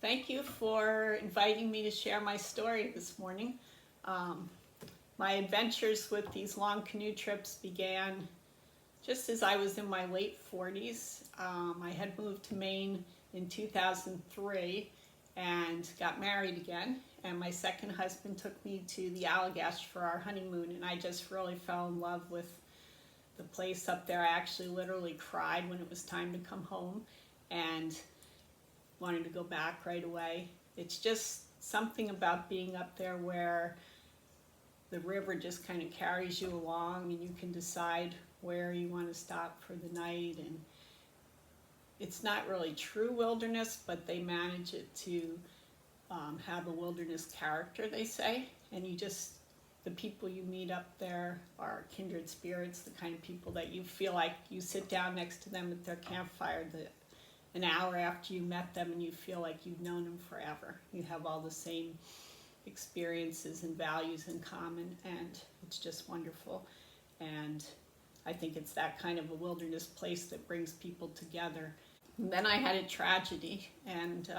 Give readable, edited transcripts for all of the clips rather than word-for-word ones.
Thank you for inviting me to share my story this morning. My adventures with these long canoe trips began just as I was in my late 40s. I had moved to Maine in 2003 and got married again. And my second husband took me to the Allagash for our honeymoon, and I just really fell in love with the place up there. I actually literally cried when it was time to come home and wanted to go back right away. It's just something about being up there where the river just kind of carries you along and you can decide where you want to stop for the night. And it's not really true wilderness, but they manage it to have a wilderness character, they say. And the people you meet up there are kindred spirits, the kind of people that you feel like you sit down next to them at their campfire an hour after you met them and you feel like you've known them forever. You have all the same experiences and values in common, and it's just wonderful. And I think it's that kind of a wilderness place that brings people together. And then I had a tragedy and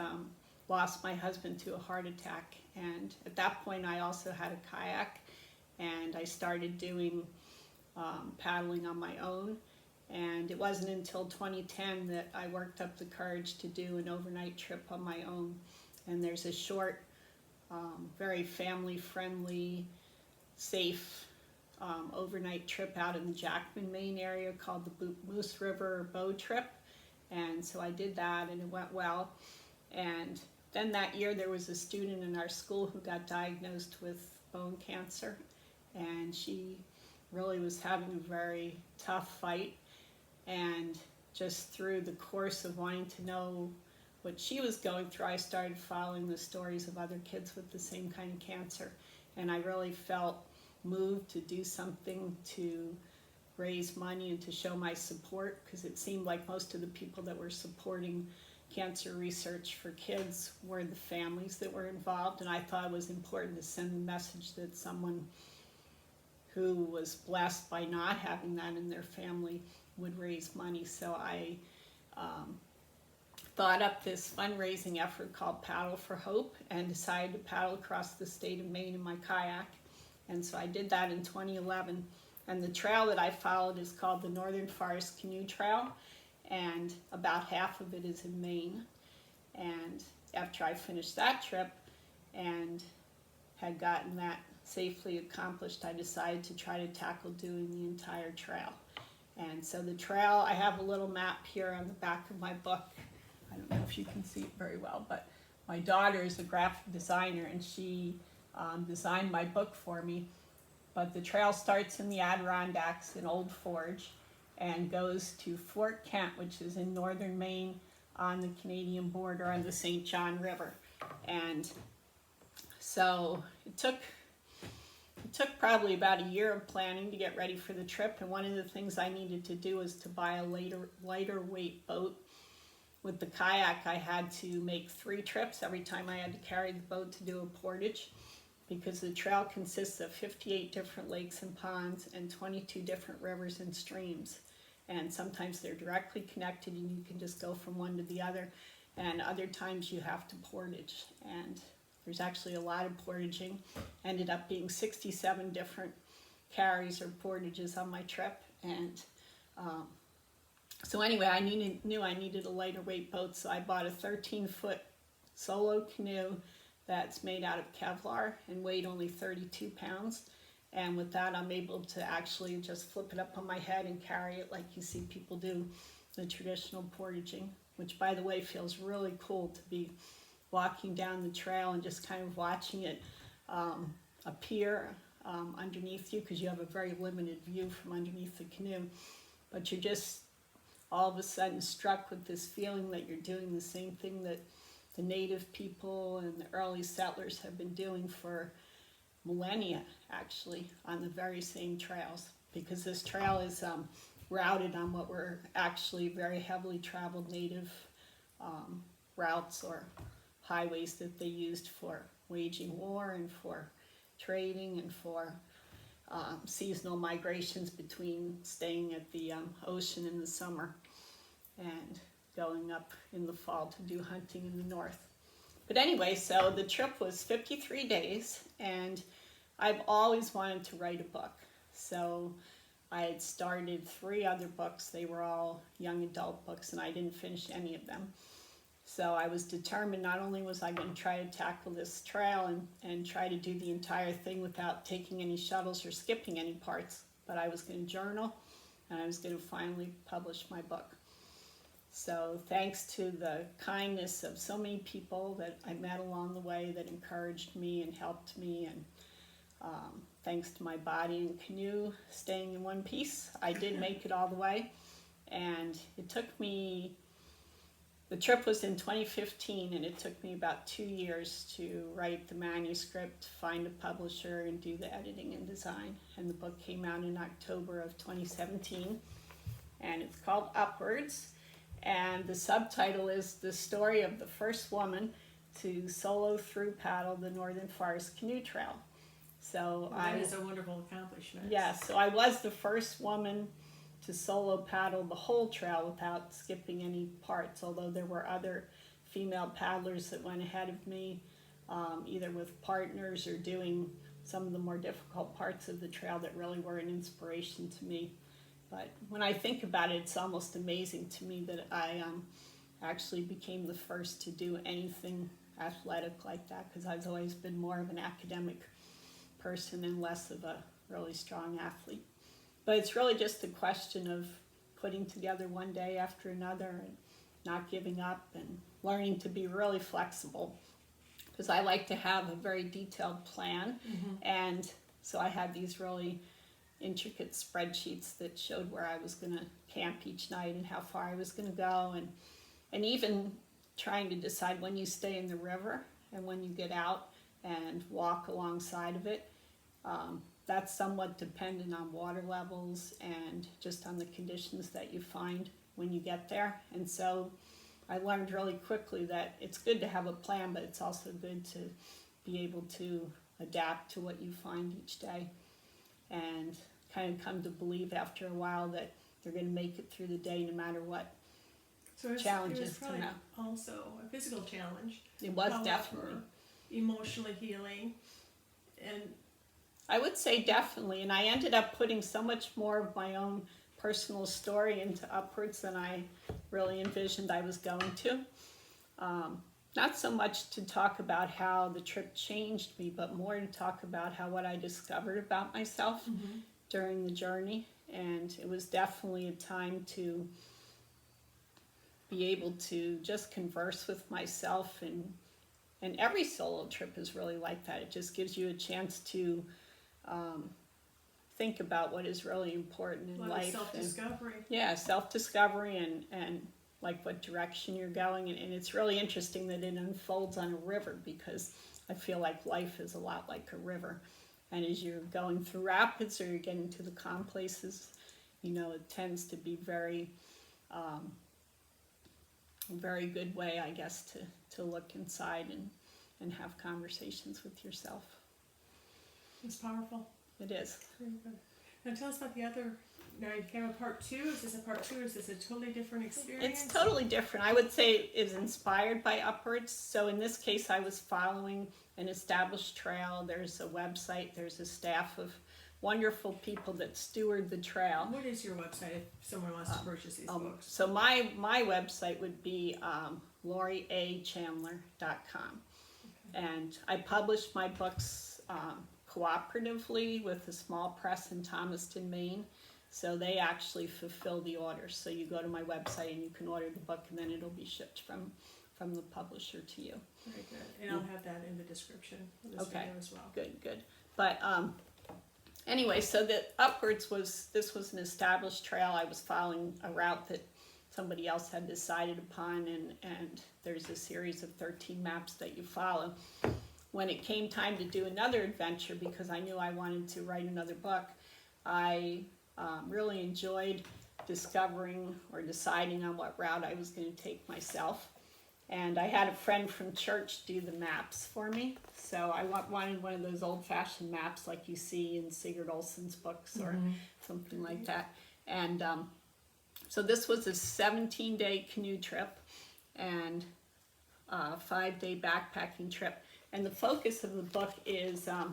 lost my husband to a heart attack. And at that point I also had a kayak, and I started doing paddling on my own. And it wasn't until 2010 that I worked up the courage to do an overnight trip on my own. And there's a short, very family-friendly, safe overnight trip out in the Jackman, Maine area called the Moose River Bow Trip. And so I did that, and it went well. And then that year there was a student in our school who got diagnosed with bone cancer. And she really was having a very tough fight. And just through the course of wanting to know what she was going through, I started following the stories of other kids with the same kind of cancer. And I really felt moved to do something to raise money and to show my support, because it seemed like most of the people that were supporting cancer research for kids were the families that were involved. And I thought it was important to send the message that someone who was blessed by not having that in their family would raise money. So I thought up this fundraising effort called Paddle for Hope and decided to paddle across the state of Maine in my kayak. And so I did that in 2011. And the trail that I followed is called the Northern Forest Canoe Trail, and about half of it is in Maine. And after I finished that trip and had gotten that safely accomplished, I decided to try to tackle doing the entire trail. And so the trail, I have a little map here on the back of my book. I don't know if you can see it very well, but my daughter is a graphic designer, and she designed my book for me. But the trail starts in the Adirondacks in Old Forge and goes to Fort Kent, which is in northern Maine on the Canadian border on the St. John River. And so it took probably about a year of planning to get ready for the trip, and one of the things I needed to do was to buy a lighter weight boat. With the kayak, I had to make 3 trips every time I had to carry the boat to do a portage, because the trail consists of 58 different lakes and ponds and 22 different rivers and streams. And sometimes they're directly connected and you can just go from one to the other, and other times you have to portage. And there's actually a lot of portaging. Ended up being 67 different carries or portages on my trip. And so anyway, I knew I needed a lighter weight boat, so I bought a 13-foot solo canoe that's made out of Kevlar and weighed only 32 pounds. And with that, I'm able to actually just flip it up on my head and carry it like you see people do the traditional portaging, which, by the way, feels really cool to be walking down the trail and just kind of watching it appear underneath you, because you have a very limited view from underneath the canoe. But you're just all of a sudden struck with this feeling that you're doing the same thing that the native people and the early settlers have been doing for millennia, actually, on the very same trails. Because this trail is routed on what were actually very heavily traveled native routes or highways that they used for waging war and for trading and for seasonal migrations between staying at the ocean in the summer and going up in the fall to do hunting in the north. But anyway, so the trip was 53 days, and I've always wanted to write a book. So I had started 3 other books. They were all young adult books, and I didn't finish any of them. So I was determined, not only was I going to try to tackle this trail and try to do the entire thing without taking any shuttles or skipping any parts, but I was going to journal, and I was going to finally publish my book. So thanks to the kindness of so many people that I met along the way that encouraged me and helped me, and thanks to my body and canoe staying in one piece, I did make it all the way. And it took me, the trip was in 2015, and it took me about 2 years to write the manuscript, find a publisher, and do the editing and design. And the book came out in October of 2017, and it's called Upwards. And the subtitle is The Story of the First Woman to Solo Thru-Paddle the Northern Forest Canoe Trail. So that is a wonderful accomplishment. Yeah, so I was the first woman to solo paddle the whole trail without skipping any parts, although there were other female paddlers that went ahead of me, either with partners or doing some of the more difficult parts of the trail that really were an inspiration to me. But when I think about it, it's almost amazing to me that I actually became the first to do anything athletic like that, because I've always been more of an academic person and less of a really strong athlete. But it's really just a question of putting together one day after another and not giving up and learning to be really flexible, because I like to have a very detailed plan. And so I had these really intricate spreadsheets that showed where I was going to camp each night and how far I was going to go, and even trying to decide when you stay in the river and when you get out and walk alongside of it. That's somewhat dependent on water levels and just on the conditions that you find when you get there. And so I learned really quickly that it's good to have a plan, but it's also good to be able to adapt to what you find each day, and kind of come to believe after a while that you're going to make it through the day no matter what challenges come out. Also a physical challenge. It was definitely emotionally healing, and I would say definitely. And I ended up putting so much more of my own personal story into Upwards than I really envisioned I was going to. Not so much to talk about how the trip changed me, but more to talk about what I discovered about myself during the journey. And it was definitely a time to be able to just converse with myself, and every solo trip is really like that. It just gives you a chance to think about what is really important in life. Self-discovery. Yeah, self-discovery and like what direction you're going. And it's really interesting that it unfolds on a river, because I feel like life is a lot like a river. And as you're going through rapids or you're getting to the calm places, it tends to be very good way, I guess, to look inside and have conversations with yourself. It's powerful. It is. Very good. Now tell us about the other. Now you came a part 2. Is this a part 2, or is this a totally different experience? It's totally different. I would say it's inspired by Upwards. So in this case, I was following an established trail. There's a website. There's a staff of wonderful people that steward the trail. What is your website if someone wants to purchase these books? So my website would be lauriechandler.com. Okay. And I publish my books cooperatively with a small press in Thomaston, Maine. So they actually fulfill the orders. So you go to my website and you can order the book, and then it'll be shipped from the publisher to you. Very good. And I'll have that in the description of this video as well. Good. But anyway, so the Upwards was an established trail. I was following a route that somebody else had decided upon, and there's a series of 13 maps that you follow. When it came time to do another adventure, because I knew I wanted to write another book, I really enjoyed discovering or deciding on what route I was going to take myself. And I had a friend from church do the maps for me. So I wanted one of those old-fashioned maps like you see in Sigurd Olson's books or something like that. And so this was a 17-day canoe trip. And 5-day backpacking trip. And the focus of the book is a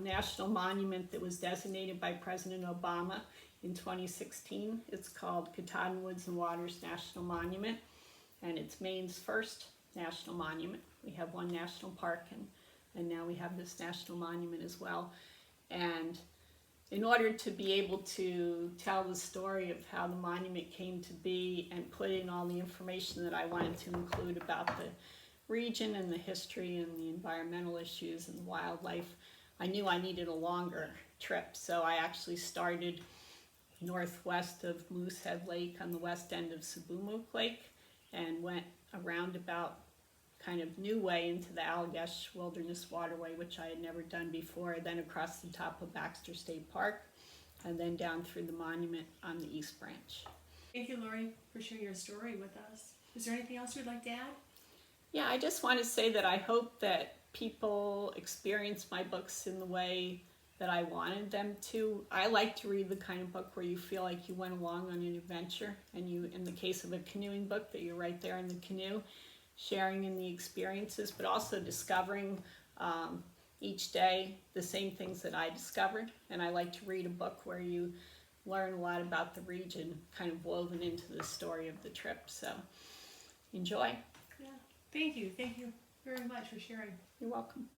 national monument that was designated by President Obama in 2016. It's called Katahdin Woods and Waters National Monument, and it's Maine's first national monument. We have one national park, and now we have this national monument as well. And in order to be able to tell the story of how the monument came to be and put in all the information that I wanted to include about the region and the history and the environmental issues and the wildlife, I knew I needed a longer trip. So I actually started northwest of Moosehead Lake on the west end of Seboomook Lake and went a roundabout kind of new way into the Allagash Wilderness Waterway, which I had never done before, then across the top of Baxter State Park, and then down through the monument on the East Branch. Thank you, Laurie, for sharing your story with us. Is there anything else you'd like to add? Yeah, I just want to say that I hope that people experience my books in the way that I wanted them to. I like to read the kind of book where you feel like you went along on an adventure, and you, in the case of a canoeing book, that you're right there in the canoe, sharing in the experiences, but also discovering each day the same things that I discovered. And I like to read a book where you learn a lot about the region, kind of woven into the story of the trip. So enjoy. Yeah. Thank you very much for sharing. You're welcome.